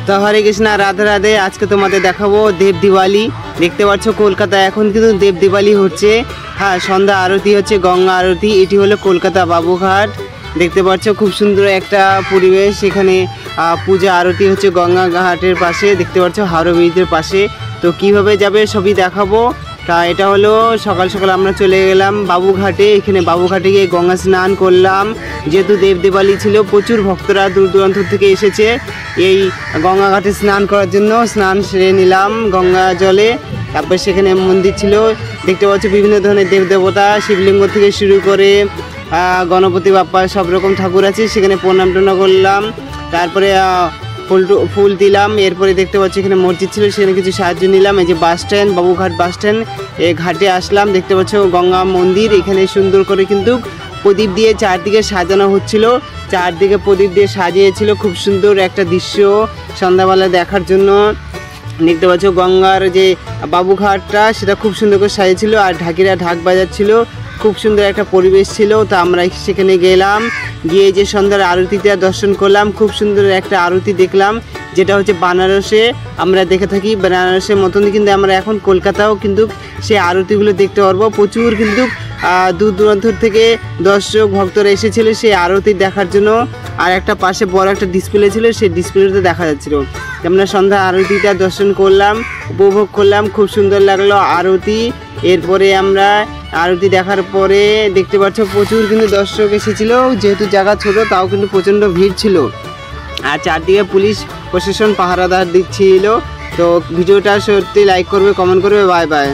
তো হরে কৃষ্ণা, রাধে রাধে। আজকে তোমাদের দেখাবো দেব দিওয়ালি। দেখতে পাচ্ছ কলকাতা এখন কিন্তু দেব দিওয়ালি হচ্ছে। হ্যাঁ, সন্ধ্যা আরতি হচ্ছে, গঙ্গা আরতি। এটি হলো কলকাতা বাবুঘাট। দেখতে পাচ্ছ খুব সুন্দর একটা পরিবেশ। এখানে পূজা আরতি হচ্ছে গঙ্গা ঘাটের পাশে। দেখতে পাচ্ছ হাওড়া ব্রিজের পাশে। তো কিভাবে যাবে সবই দেখাবো। তা এটা হলো সকাল সকাল আমরা চলে গেলাম বাবুঘাটে। এখানে বাবুঘাটে গিয়ে গঙ্গা স্নান করলাম। যেহেতু দেব দিওয়ালি ছিল, প্রচুর ভক্তরা দূর দূরান্ত থেকে এসেছে এই গঙ্গা ঘাটে স্নান করার জন্য। স্নান সেরে নিলাম গঙ্গা জলে। তারপর সেখানে মন্দির ছিল, দেখতে পাচ্ছ বিভিন্ন ধরনের দেবদেবতা, শিবলিঙ্গ থেকে শুরু করে গণপতি বাপ্পা সব রকম ঠাকুর আছে। সেখানে প্রণাম টনা করলাম। তারপরে ফুল দিলাম। এরপরে দেখতে পাচ্ছি এখানে মসজিদ ছিল, সেখানে কিছু সাহায্য নিলাম। এই যে bus stand, Babughat bus stand, এই ঘাটে আসলাম। দেখতে পাচ্ছ গঙ্গা মন্দির। এখানে সুন্দর করে কিন্তু প্রদীপ দিয়ে চারদিকে সাজানো হচ্ছিল। চারদিকে প্রদীপ দিয়ে সাজিয়েছিল। খুব সুন্দর একটা দৃশ্য সন্ধ্যাবেলা দেখার জন্য। দেখতে পাচ্ছ গঙ্গার যে বাবুঘাটটা, সেটা খুব সুন্দর করে সাজিয়েছিল। আর ঢাকিরা ঢাক বাজাচ্ছিল। খুব সুন্দর একটা পরিবেশ ছিল। তো আমরা সেখানে গেলাম, গিয়ে যে সন্ধ্যার আরতিটা দর্শন করলাম। খুব সুন্দর একটা আরতি দেখলাম, যেটা হচ্ছে বানারসে আমরা দেখে থাকি। বেনারসের মতনই কিন্তু আমরা এখন কলকাতাও কিন্তু সেই আরতিগুলো দেখতে পারবো। প্রচুর কিন্তু দূর দূরান্ত থেকে দর্শক ভক্তরা এসেছিল সেই আরতি দেখার জন্য। আর একটা পাশে বড় একটা ডিসপ্লে ছিল, সেই ডিসপ্লেতে দেখা যাচ্ছিলো। আমরা সন্ধ্যা আরতিটা দর্শন করলাম, উপভোগ করলাম। খুব সুন্দর লাগলো আরতি। এরপরে আমরা আরতি দেখার পরে দেখতে পাচ্ছ প্রচুর কিন্তু দর্শক এসেছিল। যেহেতু জায়গা ছোট, তাও কিন্তু প্রচণ্ড ভিড় ছিল। আর চারদিকে পুলিশ প্রশাসন পাহারাদার দিচ্ছিল। তো ভিডিওটা সত্যি লাইক করবে, কমেন্ট করবে। Bye bye.